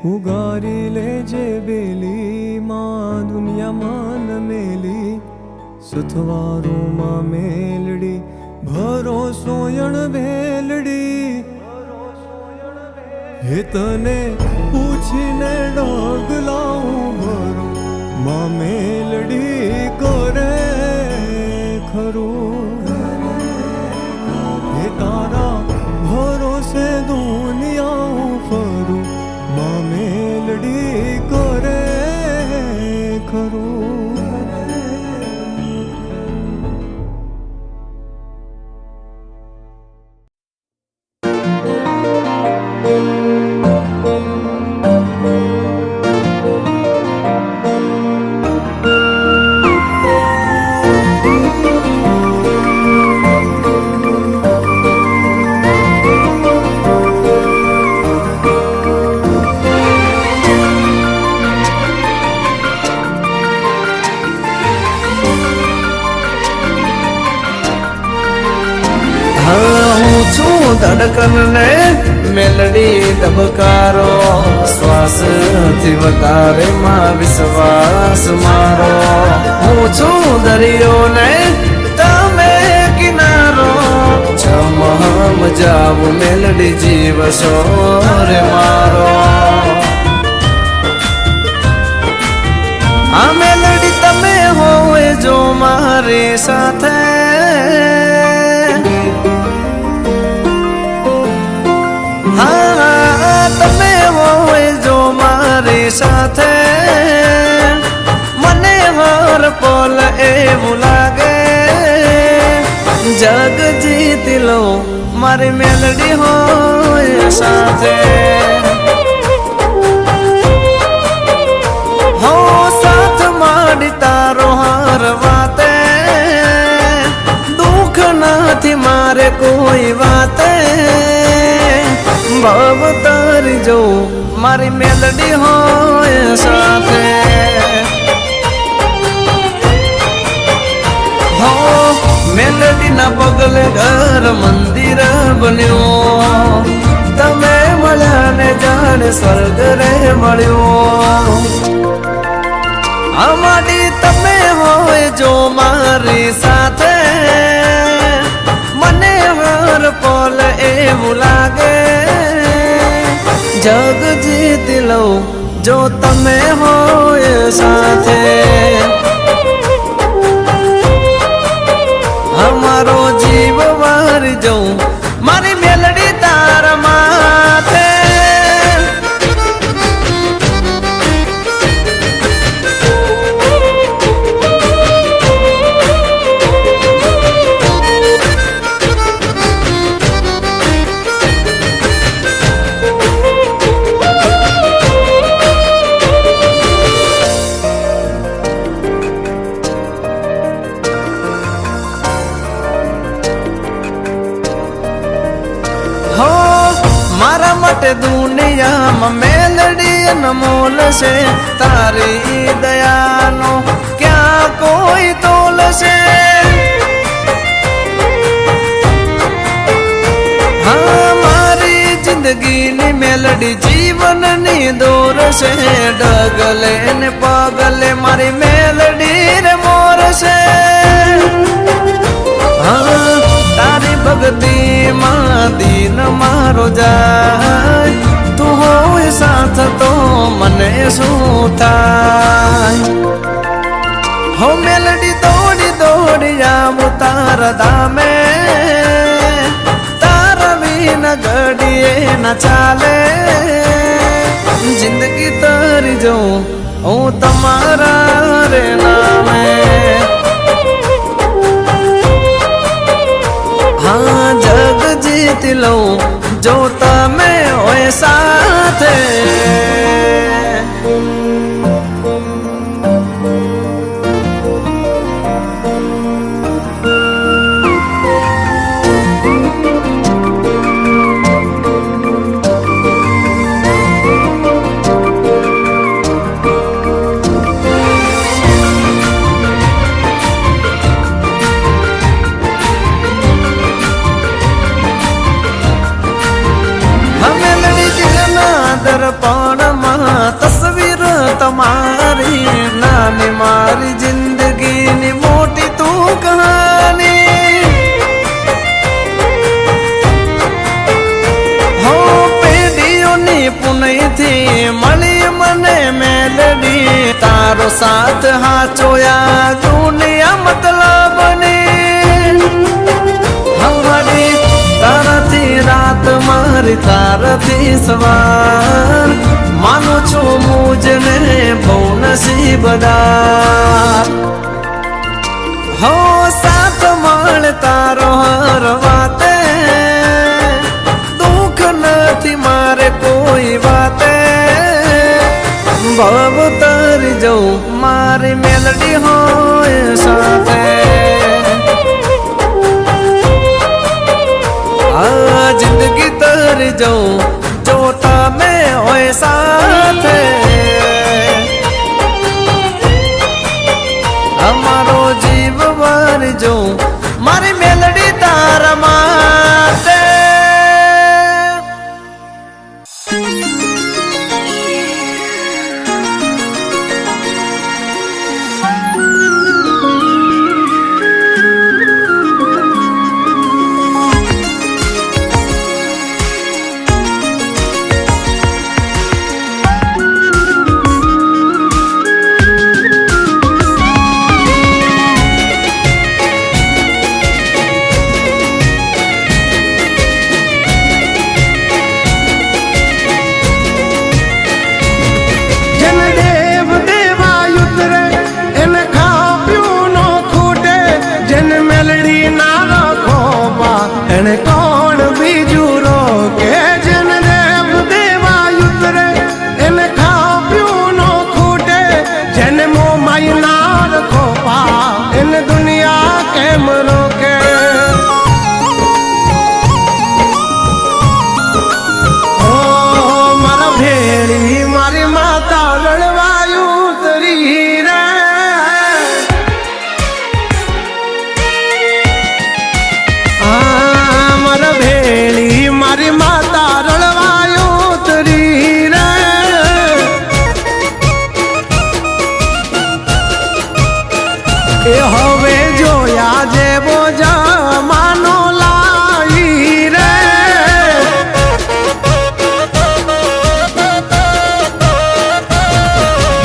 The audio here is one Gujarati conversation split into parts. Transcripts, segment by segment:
ઉગારી લેજે બેલી માં દુનિયામાં ન મેલી સથવારોમાં મેલડી ભરોસો યણ ભેલડી હે તને પૂછીને ડગલાઉં ભરો માં મેલડી કરે ખરું હે તારા ભરોસે દુનિયા ફરું માં મેલડી કરે ખરું ધડકન ને મેલડી ધબકારો શ્વાસ થી વધારે માં વિશ્વાસ મારો હું છું દરિયો ને તમે કિનારો છમ જાવું મેલડી જીવ રે મારો આ મેલડી તમે હોય જો મારી સાથે તમે હોય જો મારી સાથે મને હર પલ એવું લાગે જગ જીતી લો મારી મેલડી હોય સાથે હો સાથ માડી તારો હર વાતે દુઃખ નથી મારે કોઈ વાતે ભાવ તારી જો મારી મેલડી હોય સાથે હો મેલડી ના પગલે ઘર મંદિર બન્યો તમે મળ્યા ને જાણે સ્વર્ગ રે મળ્યો અમારી તમે હોય જો મારી સાથે મને હર પલ એવું લાગે જગ જીતી લો જો તમે હોય સાથે અમારો જીવ વારી જઉં મારી મેલડી તારા માથે મારા માટે દુનિયામાં મેલડી અનમોલ છે તારી દયાનો ક્યાં કોઈ તોલ છે હા મારી જિંદગીની મેલડી જીવનની દોર છે ડગલે ને પગલે મારી મેલડી રે મોર છે હા તારી ભક્તિ માં દીન મારો જાય તું હોય સાથ તો મને શું થાય હો મેલડી દોડી દોડી આવું તારા ધામે તારા વિના ઘડીએ ના ચાલે જિંદગી તારી જોઉં હું તમારા રે નામે हाँ जग जीत लो जो तमे होए साथे દર્પણ મારી મળી મને મેલડી તારો સાથ હાચોયા દુનિયા મતલબની હમારી તારાથી રાત મારી તારાથી સવાર માનું છું મુજને બહુ નસીબદાર હો સાથ મળ તારો હર વાતે દુઃખ નથી મારે કોઈ વાતે ભવ તરી જવું મારી મેલડી હોય સાથે આ જિંદગી તરી જવું જો તમે હોય સાથે અમારો જીવ વારી જવું મારી મેલડી તારા માટે કોણ બીજું રોકે જેન દેવ દેવા યુતરે એને ખાપ્યું નો ખૂટે જેને મો માય ના રખો પા એને દુનિયા કેમ રોકે ઓ મારા ભેળી મારી માતા રડવાયું તરી રે ભેળી મારી માતા રળવાયો તરી રે એ હવે જોયા જેવો જમાનો લાવી રે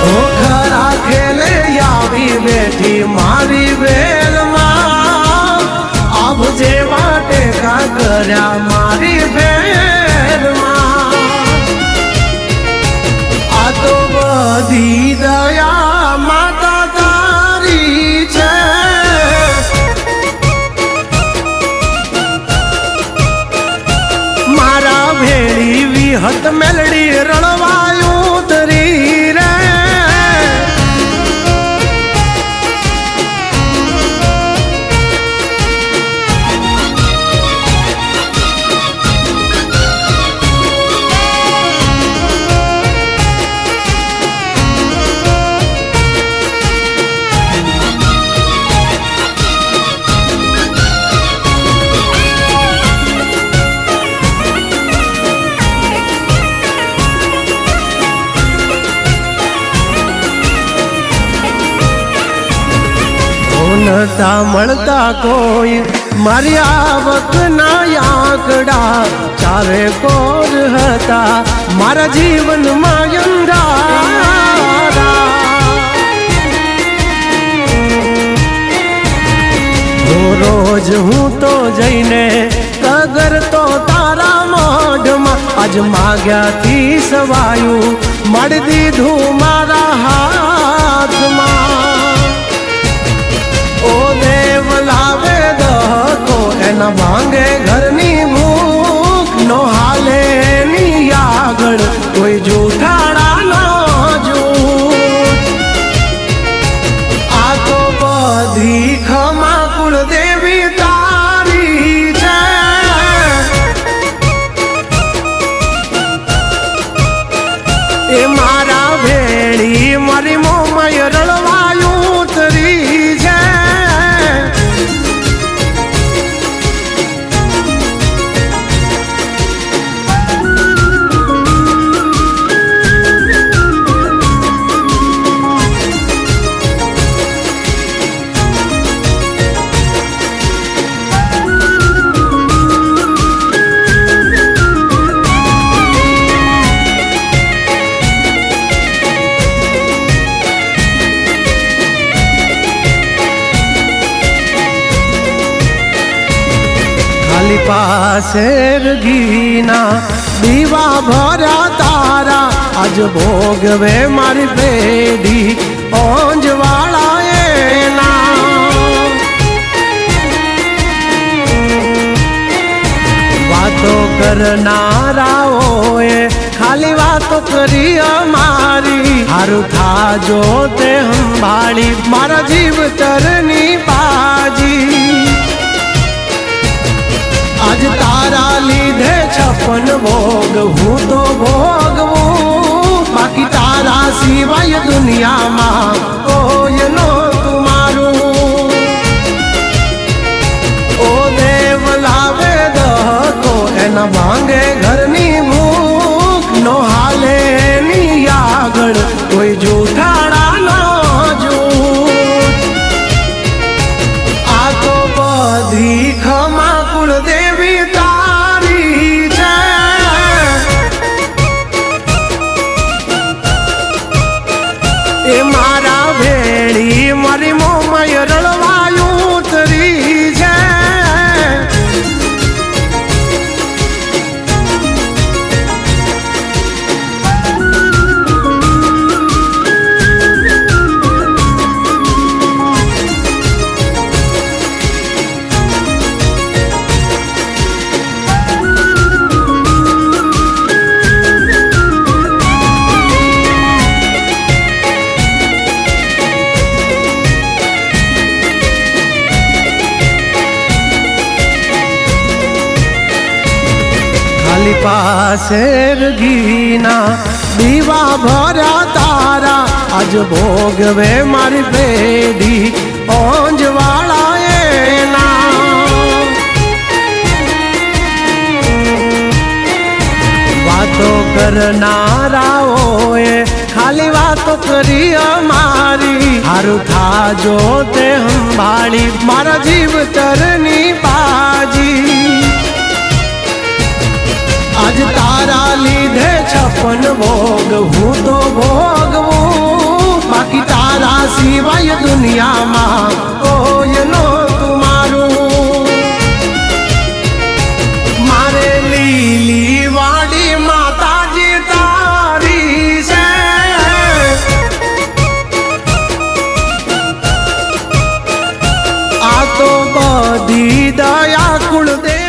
ઓ ખરા ખેલે આવી બેઠી મારી વેલમાં આબ જે માટે કર્યા મારી ભેરમાં આ તો બધી દયા માતા તારી છે મારા ભેળી વિહત મેલડી રણવાયું તરી રે નતા મળતા કોઈ મારી આવક ના આંકડા ચારે કોર હતા મારા જીવનમાં અંધારા રોજ હું તો જઈને કગર તો તારા મોઢમાં આજ માગ્યાથી સવાયું મળી દીધું મારા હાથમાં ઓ દેવ લાવે દહકો એના માંગે ઘરની ભૂખ નો હાલે ની આગળ કોઈ જૂઠાડા નો જૂઠ આ તો બધી ખમા કુળ દેવી તારી છે એ મારા ભેળી મારી મોમય રળવાયું તરી છે પાસેર ઘીના દીવા ભર્યા તારા આજ ભોગવે મારી પેઢી ઓંજવાળા એના વાતો કરનારાઓએ ખાલી વાતો કરી અમારી હારું થાજો તે સંભાળી મારા જીવતરની બાજી આજ તારા લીધે 56 ભોગ હું તો ભોગવું બાકી તારા સિવાય દુનિયામાં કોઈ નહોતું મારું ઓ દેવ લાવે દહકો એના ભાંગે ઘરની ભૂખ નો હાલે એની આગળ કોઈ જૂઠાડા નો જૂઠ આ તો બધી ખમા કુળદેવી તારી છે એ મારા ભેળી મારી મોમય રળવાયું ઉતરી છે ખાલી પાસેર ઘીના દીવા ભર્યા તારા આજ ભોગવે મારી પેઢી ઓંજવાળા એના વાતો કરનારાઓએ ખાલી વાતો કરી અમારી હારું થાજો તે સંભાળી મારા જીવતરની બાજી આજ તારા લીધે 56 ભોગ હું તો ભોગવું બાકી તારા સિવાય દુનિયામાં કોઈ નહોતું મારું મારે લીલી વાડી માતાજી તારી છે આ તો બધી દયા કુળદેવી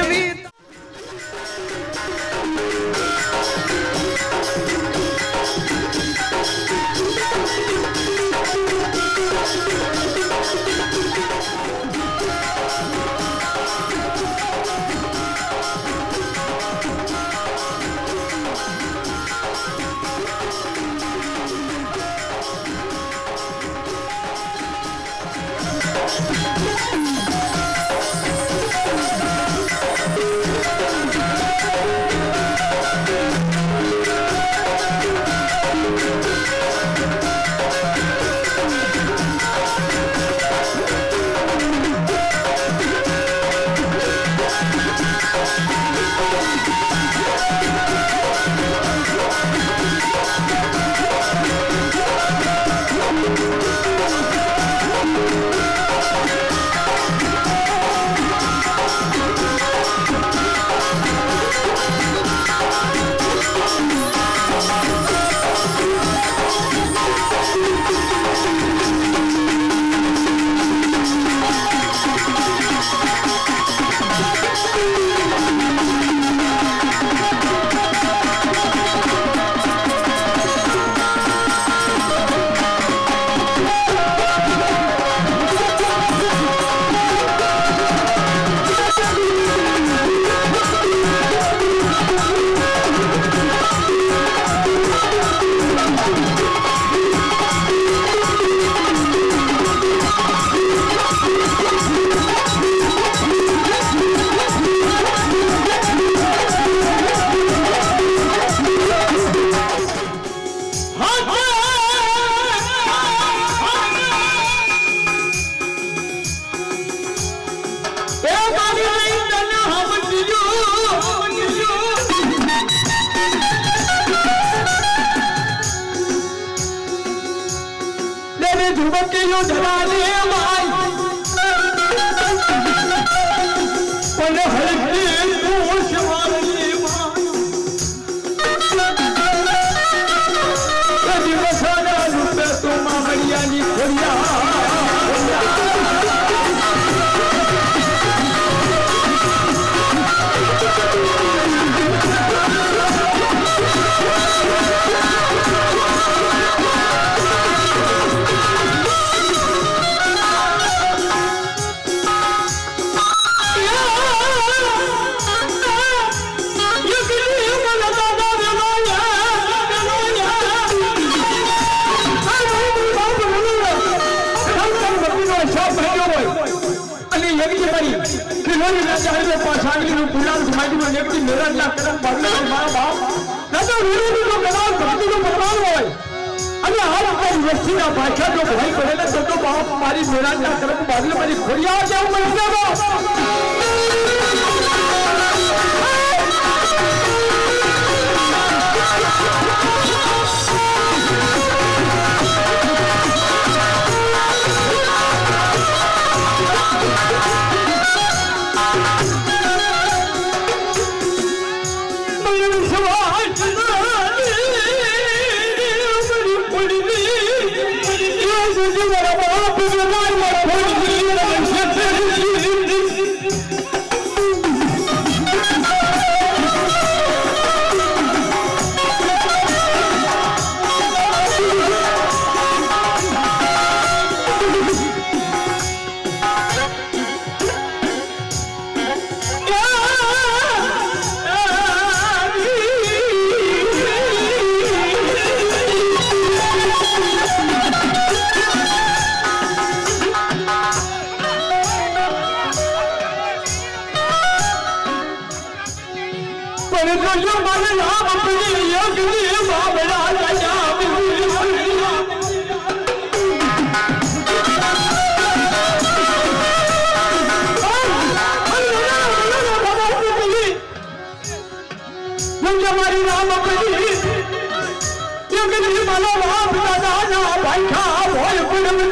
યુવતીઓ જવાની માય પણ હલકી તું भाई खिलौने ना चाहे तो पाछागली नु पुलाल समाज में व्यक्ति मेरा ना करम बादल मारा बाप ना तो रूरू नु कनाल भक्ति नु परवान होय अरे हाल पर व्यक्ति ना भाषा जो भाई करेला तो बाप हमारी मेरा ना करम बादल मेरी खोरिया जाऊं मैं जाऊं हमारी राम अपनी ये कभी माला बाप दादा ना भाई खा भोल पुनम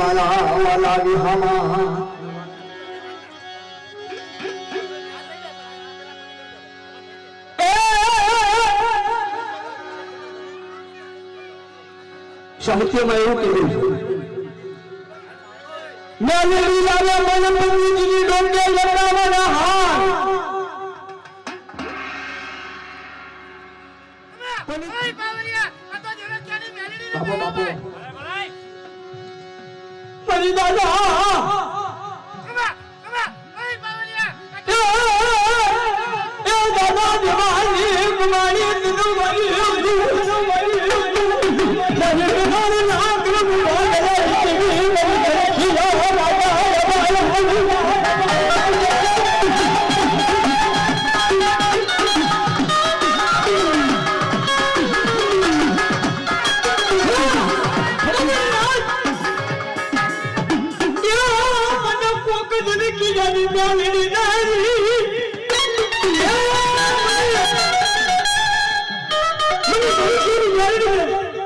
वाला वाला भी हम સાહિત્યમાં એવું કહેવું છે મેલેડી લાવે મન પંજીની ડોંગે લગાવવાના હાથ ઓય પાવરિયા આ તો જોડે ક્યાંની મેલેડી ને બોલાવે મારી દાદા કમા ઓય પાવરિયા એ દાદા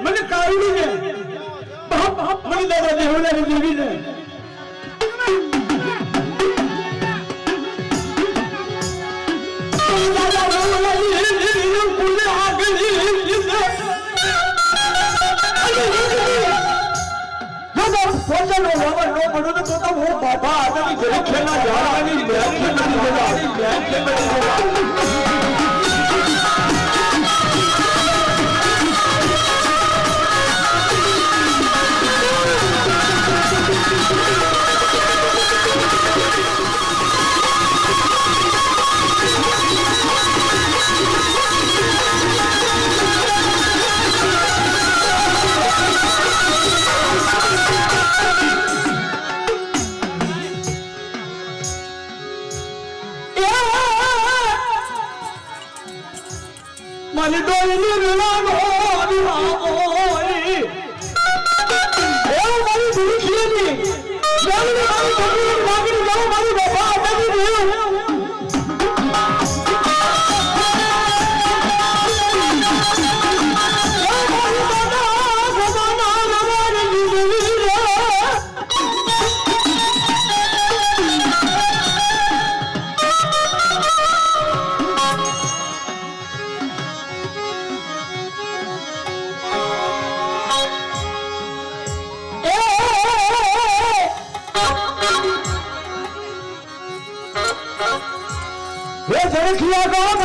મને કાઢી ને મને દાદા દેવના દેવી ને બાબા આદમી ઘરે ખેલના જવાની મારી ડોલની રણાનો અનુરાગોય એ મારી દુખીની જાણને મારી ભગવાન માગણી જાઓ મારી બાબા આદમી દેવ देखिया गाँव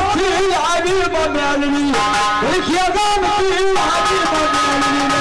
आगे बदलनी देखिया गाँव आगे बदलनी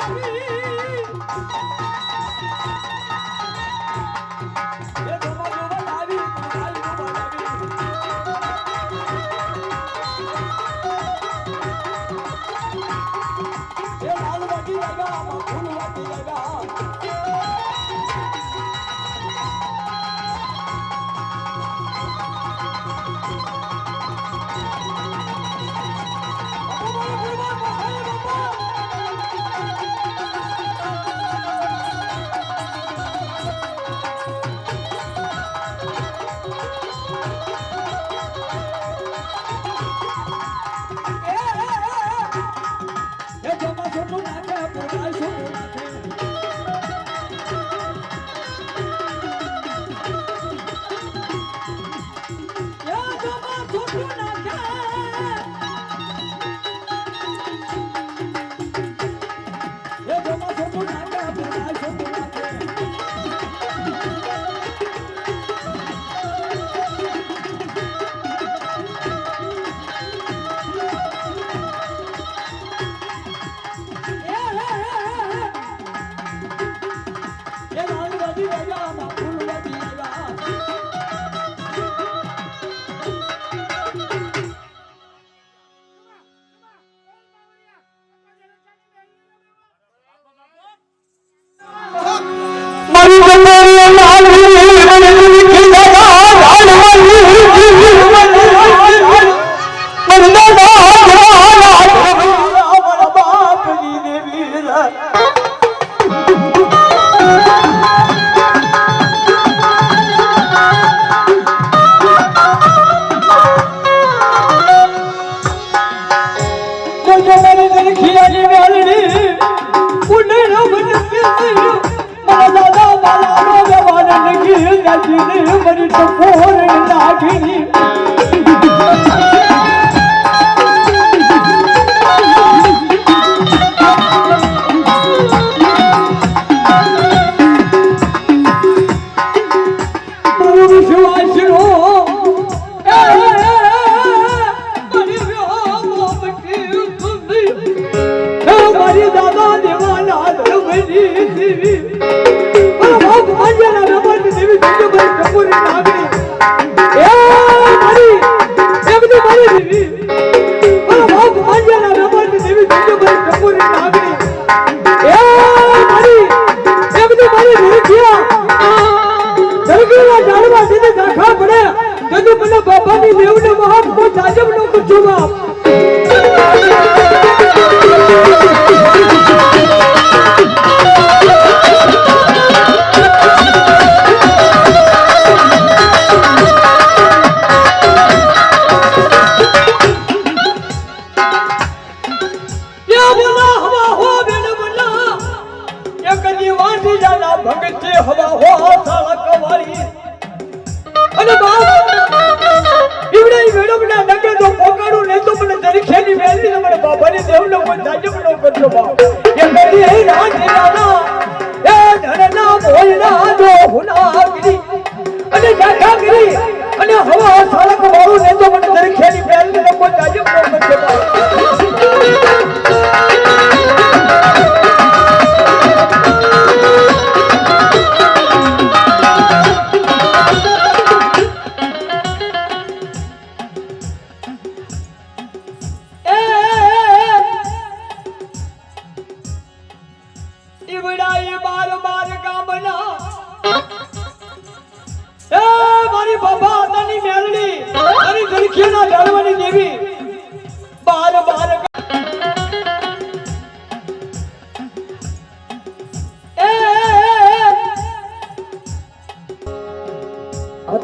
Joba,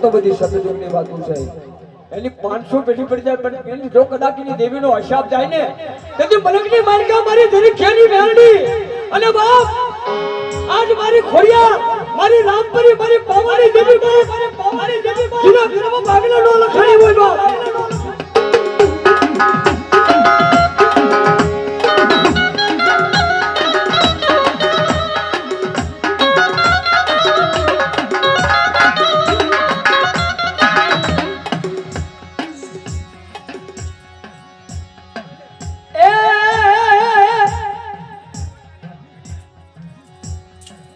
તો બધી સતયુગની વાતો છે એની 500 પેઢી પડી જાય પણ એની જો કદાચની દેવીનો અશાપ જાય ને તેથી પલકની માલિકા મારી ધરીખેની મેરડી અને બાપ આજ મારી ખોડિયા મારી રામપરી મારી પાવાની દેવી મારી પાવાની દેવી જીના જીનામાં ભાગના નો લખાણી હોય બાપ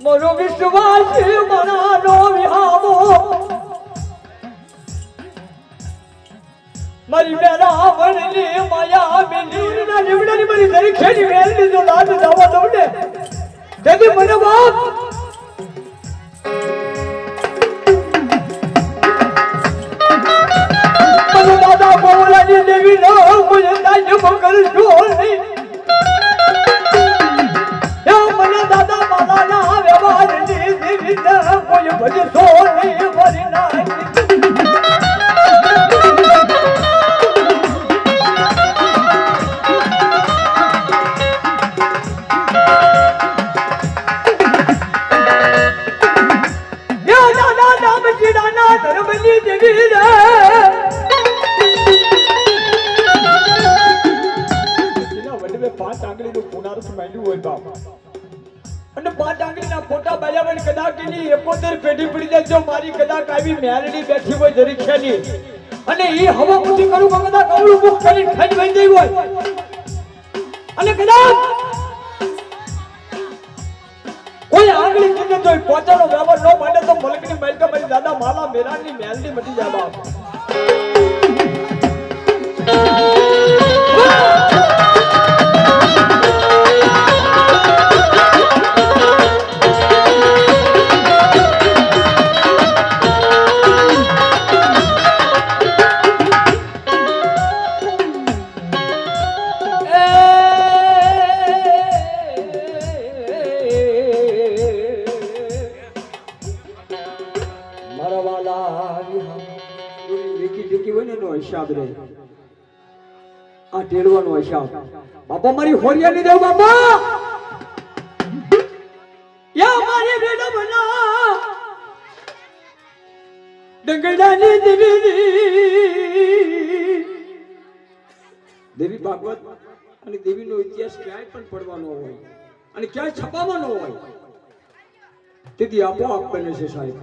મોરો વિશ્વાસ મનાનો વિહામો મારી મેરા વણલી માયા મિલી ના જીવડાની મારી દરેક ખેડી મેલની જો લાદ તેથી મને બાપ મને દાદા બોલાની દેવી નો કોઈ દાજ કરશો નહીં. મને દાદા માલાના વ્યવહારની દેવી ના કોઈ ભજશો નહીં મારી નાખી. ધર્મની દેવી રે વડવે 5 આંગળીનું પુનારસ માંડ્યું હોય બાપ અને 5 આંગળીના ફોટા બાલ્યા કદાચ એની 71 પેઢી પડી જાય જો મારી કદાચ આવી મેલડી બેઠી હોય જરીક્ષાની અને એ હવા પૂછી કરું કદાચ કવળું મુખ કરી ખાઈ વઈ ગઈ હોય અને કદાચ કોઈ આંગળી કિને તો પોતાનો વ્યવહાર ન માંડે તો મલકની મલકા મારી દાદા માલા મેરાની મેલડી મટી જાય બાપ. આ ટેડવાનો હિસાબ બાપા મારી હોરિયા ની દેવ બાપા યા મારી બેડા બના ડંગડાની દેવી ભાગવત અને દેવીનો ઇતિહાસ ક્યાંય પણ પડવાનો હોય અને ક્યાંય છપાવાનો હોય તેથી આપોઆપ બને છે સાહેબ.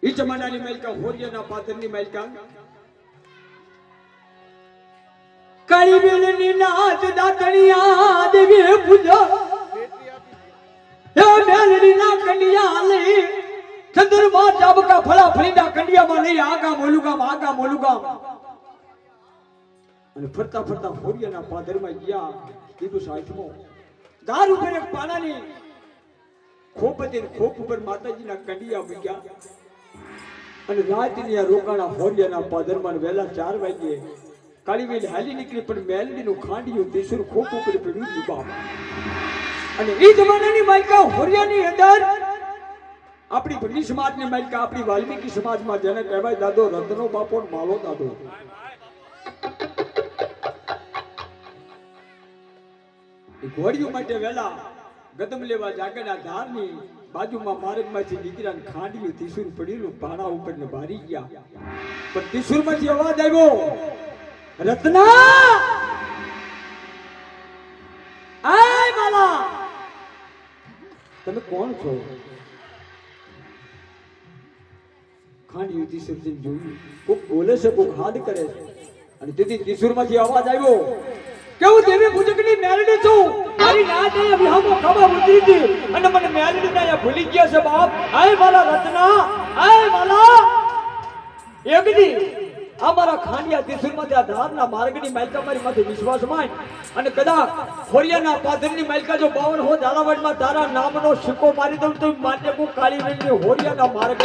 ઈ જમાનાની માલિકા હોરિયાના પાથરની માલિકા કાળી બેલની નાચ દાતણિયા દેવી પૂજા હે મેલડી ના કંડિયા લઈ ચંદ્રમાં ચાબકા ફળા ફળીના કંડિયામાં લઈ આગા મોલુગામ અને ફરતા ફરતા હોરિયાના પાદરમાં ગયા. કીધું સાહેબમાં દાર ઉપર એક પાનાની ખોપ હતી ખોપ ઉપર માતાજીના કંડિયા મૂક્યા અને રાતની આ રોકાણા હોરિયાના પાદરમાં વહેલા 4 વાગે કાળીવેલ હાલી નીકળી પણ મેલડીનું ખાંડિયું ત્રિશુળ ખોપ ઉપર પડ્યું બાપ. અને એ જમાનાની માલિકા હોરિયાની અંદર આપણી ભગની સમાજની માલિકા આપણી વાલ્મીકી સમાજમાં જેને કહેવાય દાદો રત્નો બાપો માલો દાદો. ઘોડીઓ માટે વેલા ગદમ લેવા જાગરના ધારની બાજુમાં માર્ગમાંથી દીકરાને ખાંડિયું ત્રિશુળ પડેલું પાણા ઉપર ને બારી ગયા પણ ત્રિશુળમાંથી અવાજ આવ્યો રત્ના આય માલા તમે કોણ છો? ખાંડિયું ત્રિશુળ જોયું કોક બોલે છે કોક હાથ કરે છે અને તેથી ત્રિશુળમાંથી અવાજ આવ્યો કેવું દેવી પૂજકની મેલડી છું મારી નાચ અહીંયા વિહામો ખબર ઉતરી હતી અને મને મેલડી ના અહીંયા ભૂલી ગયા છે બાપ. આય માલા રત્ના આય માલા એકદી અમારા ખાંડિયા ત્રિશુળમાંથી આ ધારના માર્ગની માલિકા મારી માથે વિશ્વાસ માન અને કદાચ હોરિયાના પાદરની માલિકા જો 52 હો ઝાલાવાડમાં તારા નામનો સિક્કો મારી દઉં તો માન્ય કો કાળી વેલની હોરિયાના માર્ગ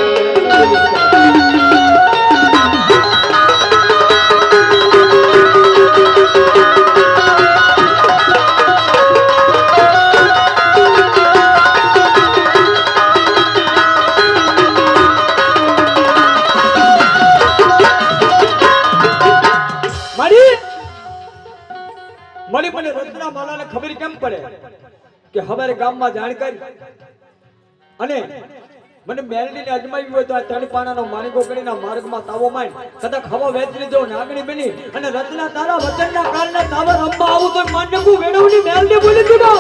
મને રત્ના માલાને ખબર કેમ પડે કે હમારે ગામમાં જાણ કરી અને મને મેલડીને અજમાવી હોય તો આ તણપાણાનો માણિકો કરીને માર્ગમાં તાવો માંડ કદાચ હવા વેચરી જો નાગણી બની અને રત્ના તારા વચનના કારણે તાવર અંબા આવું તો માંડકું વેણવની મેલડી બોલી દીધો.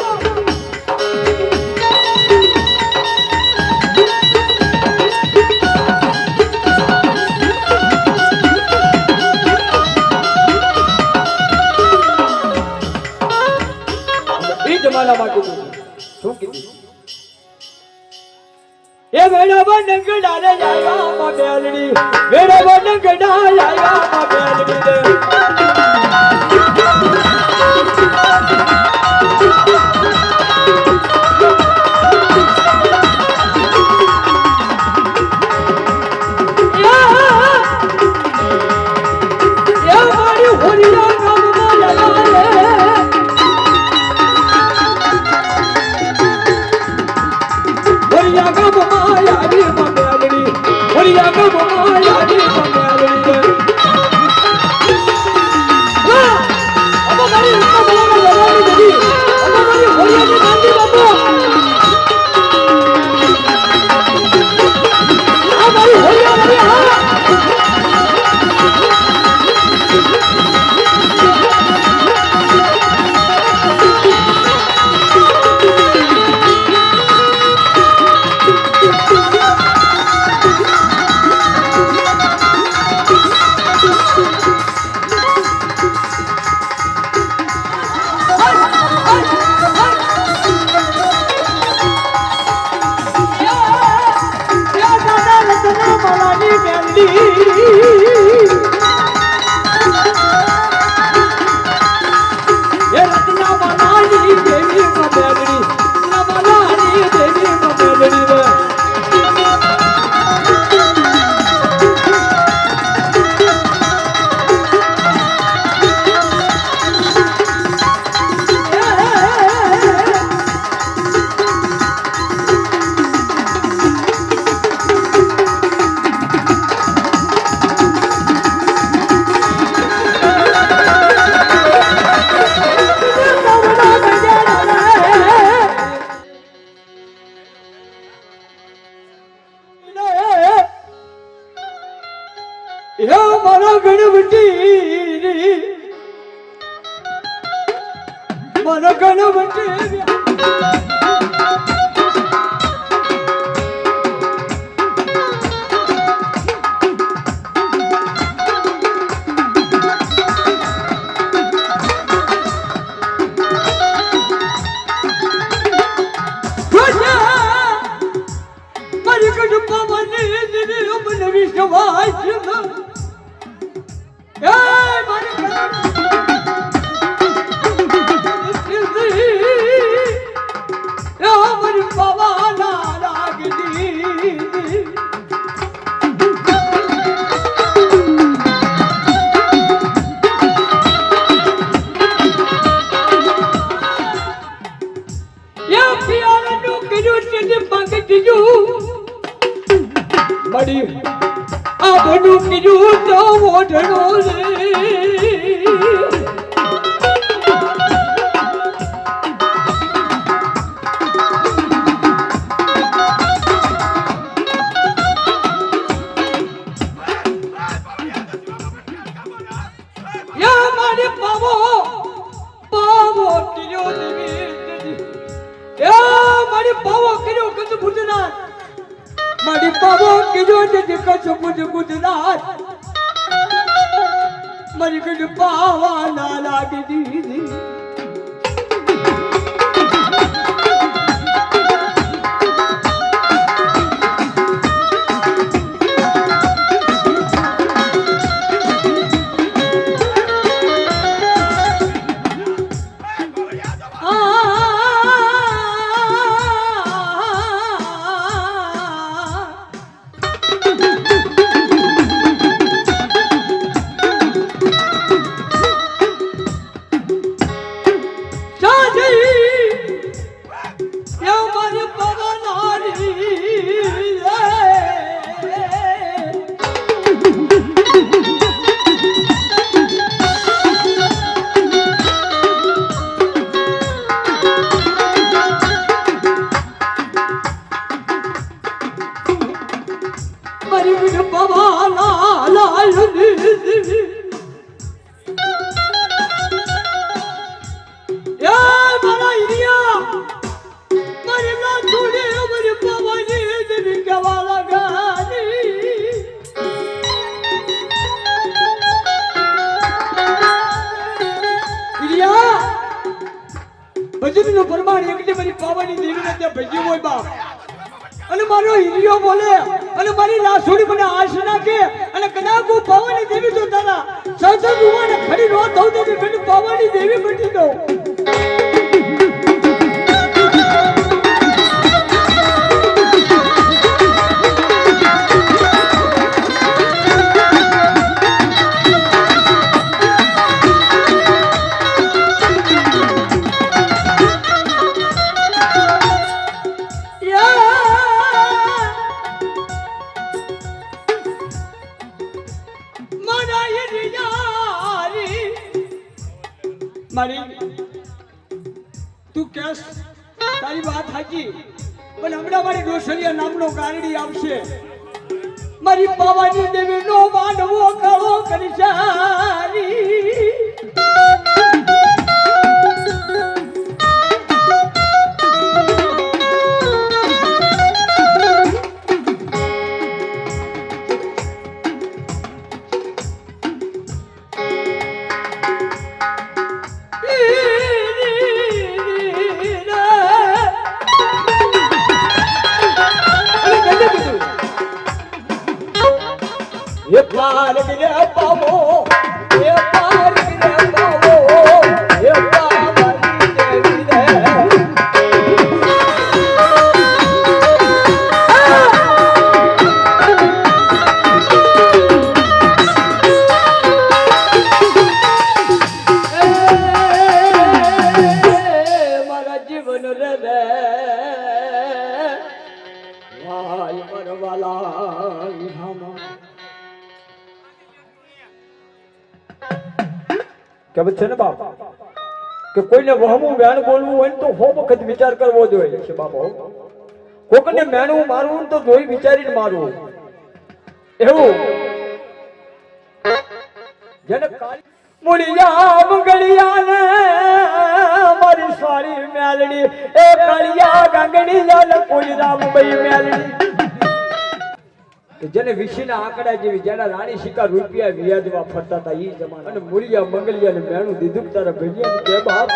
જમાનામાં કીધું શું કીધું એ વેળામાં નંગડા રે આવ્યા માં બેલડી વેળામાં નંગડા આવ્યા માં બેલડી રે મારા ઘણો વચ્ચે આ બધું કીધું તો મોઢનો રે યા મારે પાવો પાવો કીધો દેવી યા મારે પાવો કીધો કદ ભૂતનાથ મારી પાવો કીધો તે કચ્છ ભુજ ગુજરાત મારી કડ પાવા ના લાગી દીધી ભજનનો પ્રમાણ એકલી મારી પાવાની દેવીને ત્યાં ભજ્યું હોય બાપ અને મારો હિરિયો બોલે અને મારી લાસુડી મને આશ નાખે અને કદાચ હું પાવાની દેવી તો તારા સહજ ભુવાને ખડી નો થઉં તો મને પાવાની દેવી બની દઉં તું કેસ તારી વાત સાચી પણ હમણાં મારી રોશનિયા નામનો ગારડી આવશે મારી પાવાની દેવી નો માંડવો કાળો કરી સારી पार गिरे पावो ये पार गिरे पावो ये पावनी देवी रे मारा जीवन रे भाई मरवाला કે છે ને બાપ કે કોઈને વહમું વેણ બોલવું હોય ને તો હો વખત વિચાર કરવો જોઈએ છે બાપો કોકને મેણું મારવું તો જોઈ વિચારીને મારવું એવું જેને મુળિયા મંગળિયા ને મારી સારી મેલડી એ કાળિયા ગાંગડી જાને કોઈ રામભાઈ મેલડી કે જેને વિશીના આંકડા જેવી જેના રાણી શિકાર રૂપિયા વ્યાજમાં ફરતા હતા ઈ જમાના અને મૂળિયા મંગલિયા ને મેણું દીધું તારા ભૈયા કે બાપ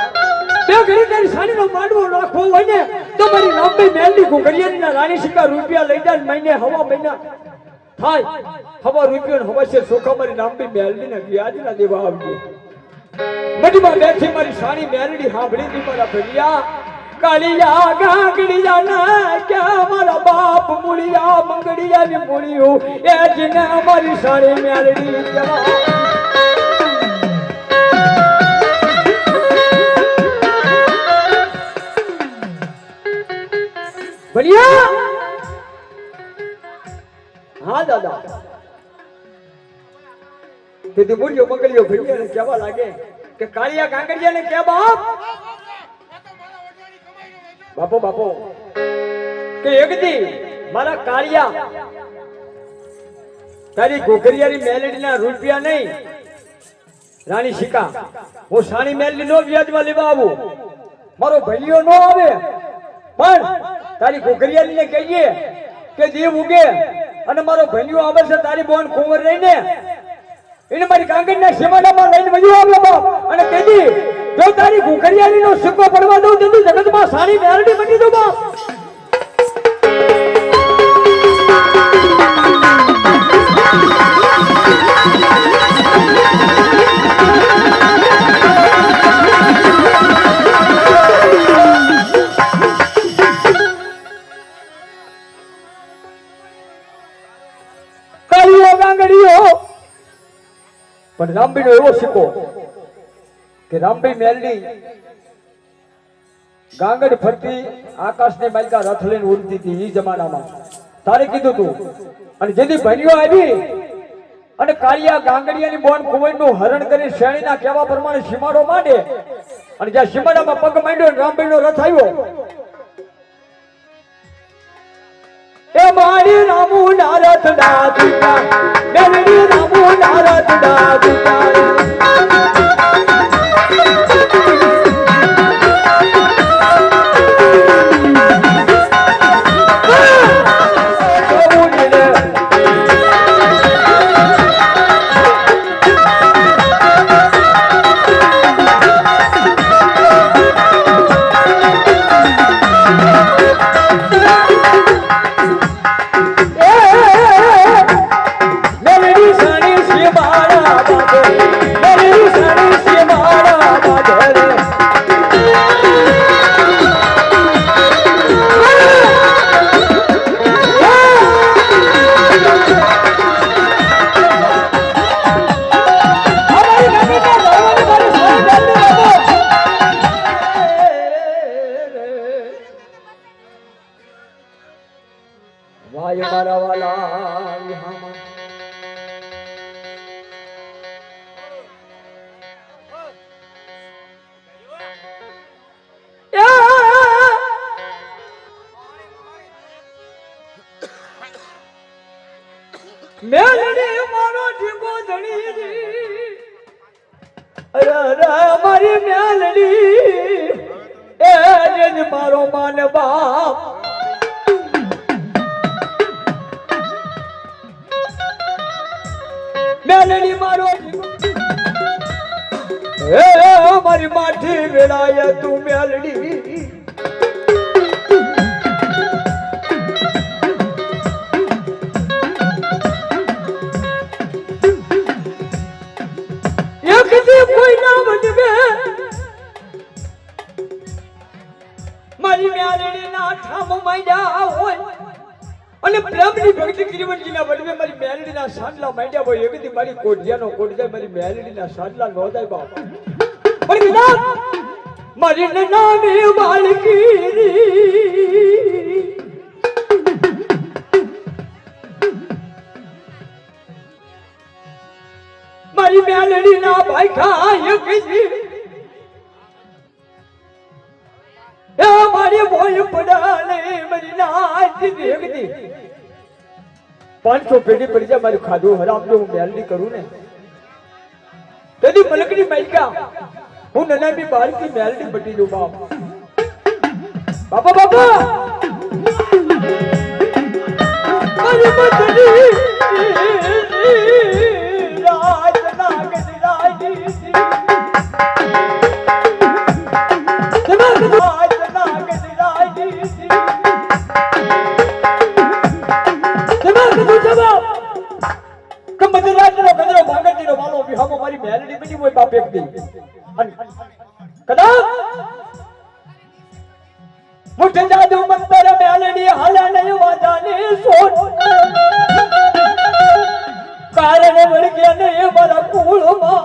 બે ઘરે તારી સાડીનો માંડવો નાખવો હોય ને તો મારી રામભાઈ મેલડી ઘોઘરિયાની રાણી શિકાર રૂપિયા લઈ જાય મહિને હવા મહિના થાય હવા રૂપિયો હવા છે સોખા મારી રામભાઈ મેલડી ને વ્યાજ ના દેવા આવજો મઢમાં બેઠી મારી સાડી મેલડી સાંભળી હતી મારા ભૈયા કાળિયા ગાંગડી જાના ક્યાં મારા બાપ મૂળિયા મંગડિયા ની મૂળિયું એ જીને અમારી સાડી મેલડી જવા ભણિયા હા દાદા તેથી મૂળિયો મંગડિયો ભણિયા ને કેવા લાગે કે કાળિયા ગાંગડિયા ને કે બાપ બાપો બાપો કે એકદી મારા કાળિયા તારી ઘોઘરિયાની મેલડીના રૂપિયા નહીં રાણી શિકા હું સાણી મેલડી નો વ્યાજમાં લેવા આવું મારો ભૈયો નો આવે પણ તારી ઘોઘરિયાની ને કહીએ કે દેવ ઉગે અને મારો ભૈયો આવે છે તારી બોન કુંવર રહીને એને મારી કાંગડના શેમાડામાં લઈને વયો આવ્યો બાપ અને કીધી જો તારી ઘોઘરિયાની નો સિક્કો પડવા દઉં તો જગતમાં સારી મેલડી બની દઉં બાપ કાળિયો ગાંગડીયો પણ રામભાઈનો એવો સિક્કો કે રામભાઈ મેલડી ગાંગડ ફરતી આકાશને માલકા રથ લઈને ઉડતી હતી ઈ જમાનામાં તારે કીધું તું અને જેથી ભણ્યો આવી અને કાળિયા ગાંગડિયાની બોન કુંવરનું હરણ કરી શેણીના કહેવા પ્રમાણે સીમાડો માંડે અને જ્યાં સીમાડામાં પગ માંડ્યો રામભાઈનો રથ આવ્યો એ મારી રામુ નારત દાદુકા મેલડી રામુ નારત દાદુકા મેલડી મારો ઠીકો ધણી અરે મારી મેલડી એ જ મારો માન બાપ મેલડી મારો એ મારી માઠી વેળાય તું મેલડી કોઈ ના બનવે મારી મેલડી ના ઠામ માંડ્યા હોય અને પ્રેમની ભક્તિ કિરીવનજી ના બનવે મારી મેલડી ના સાંડલા માંડ્યા હોય એકદી મારી કોઢિયાનો કોઢિયા મારી મેલડી ના સાંડલા નો થાય બાપ પણ ના મારી નામે બાળકી મારી મેલડી ના ભાઈ ખાય કઈ એ મારી બોય પડાલે મારી નાચ દેગતી 500 પેઢી પડી જાય મારું ખાધું હરામ જો હું મેલડી કરું ને તેદી મલકડી માઈકા હું નના બી બહાર की મેલડી બટી દઉં બાપ બાપા બાપા મારી બટડી રાત નાગત રાજી મારી મેલડી બની હોય બાપ એક દી કદા મુઠ જાદુ મંતર મેલડી હાલે નહીં વાજાની સોટ કારણ વળગ્યા નહીં મારા કુળમાં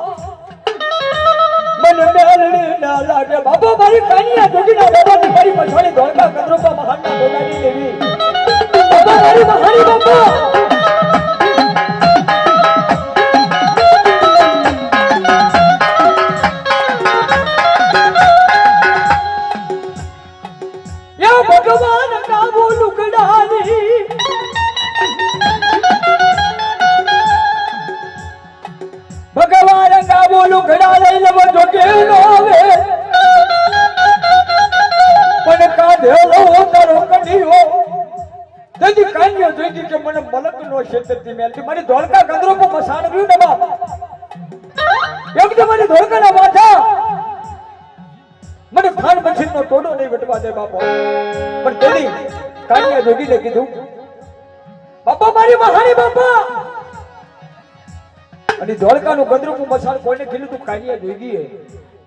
મને મેલડી ના લાગે બાપા મારી કાનિયા જોગીના બાબાની મારી મછાણી ધોળકા કદરૂપા મહાનના ભોગાની દેવી બાપા મારી મહાની બાપા ભગવાન કાબુ લુકડાની ભગવાન કાબુ લુકડા લઈ લેવો જો કે નોવે પણ કાઢેલો તારો કડીઓ તેથી કાન્યો જોઈતી કે મને મલક નો ક્ષેત્રથી મેલતી મારી ધોળકા ગંદરો કો મસાણ ગયું ને બાપ એકદમ મારી ધોળકાના માથા મને ખાન મછીન નો ટોડો નહીં વટવા દે બાપો પણ તેની કાનિયા જોગીને કીધું બાપા મારી મહાની બાપા અને ધોળકાનું ગંદરૂપું મસાણ કોઈને કીધું તું કાનિયા જોગીએ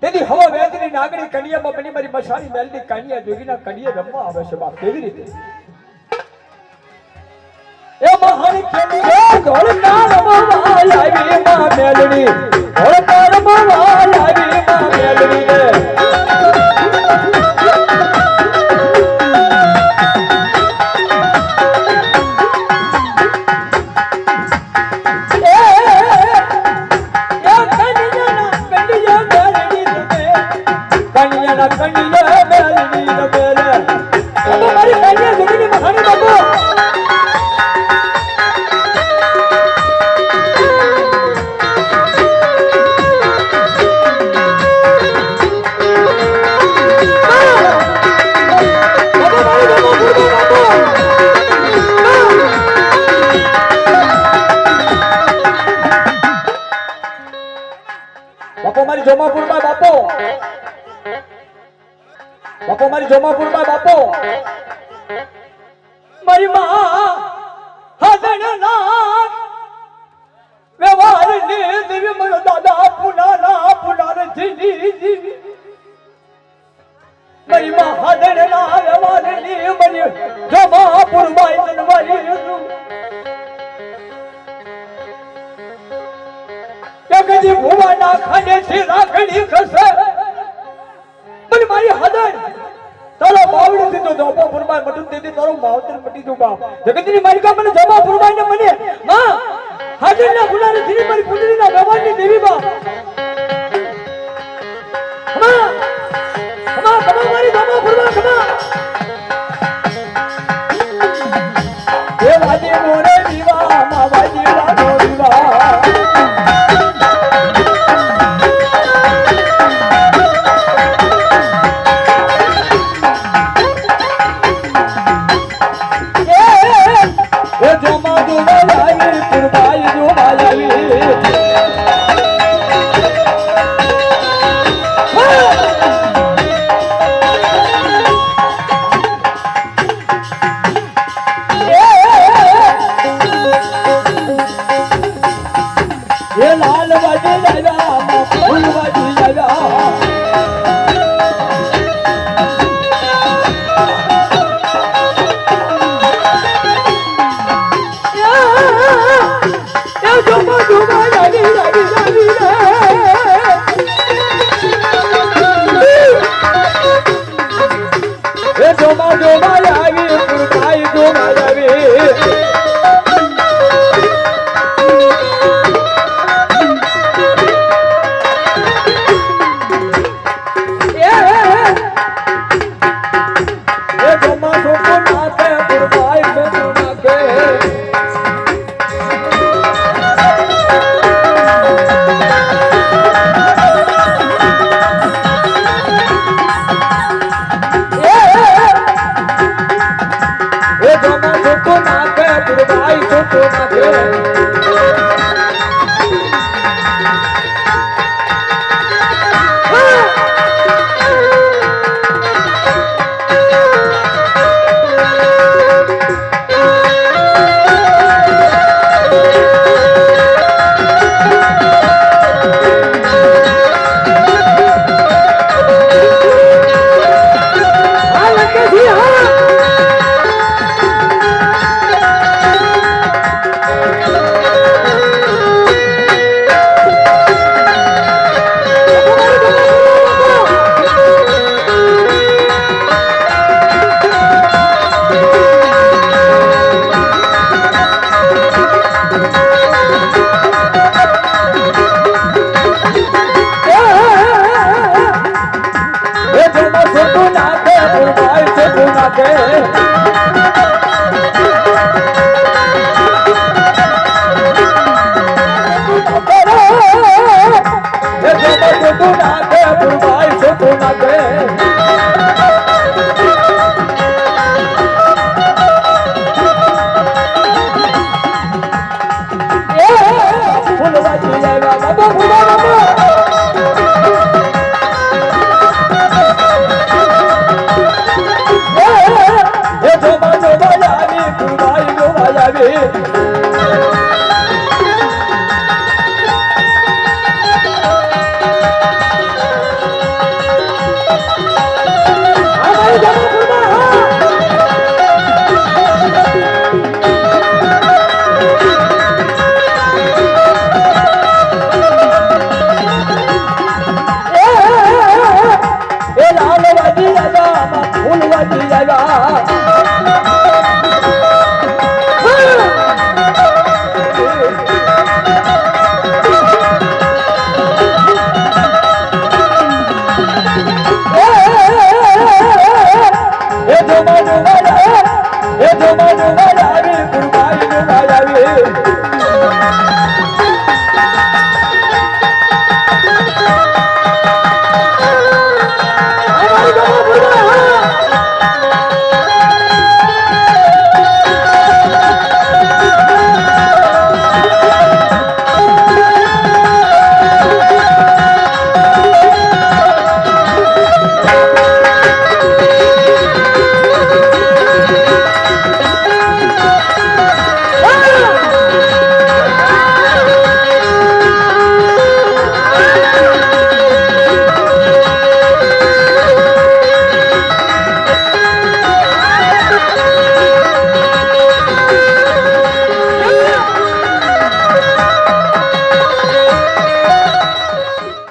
તેની હવા વેદની નાગણી કનિયામાં બની મારી મસાણી મેલની કાનિયા જોગીના કનિયા રમવા આવે છે બાપ કેવી રીતે એ મહાની કેની ધોળકા રમવા આવી માં મેલડી ધોળકા રમવા આવી માં મેલડી રે બાપો મારી જોમાપુરમાં બાપો મારી માં હદણના વ્યવહાર ને દેવી મને દાદા પુનાર જીવી મારી માં હદણના વ્યવહાર ને મને જોમાપુરમાં જન્માઈ કદી ભુવાના ખાને થી રાખડી ખસે પણ મારી હદન તારો બાવડી દીધો જોમાપુરમાં મટું દીધી તારો માવતર મટી દઉં બાપ જગતની મારી કા મને જોમાપુરમાં ને મને માં હદનના ભુલાને થી મારી પુત્રીના વ્યવહારની દેવી બાપ માં મારી જોમાપુરમાં ખમા એ વાજે મોરે દીવા માં વાજે રાનો દીવા ફૂલભાઈ છે પૂના કે ફૂલભાઈ છે પૂના કે ફૂલવાજી આવ્યા બાબા ફૂલા બાબા ફૂલવાજી આવ્યા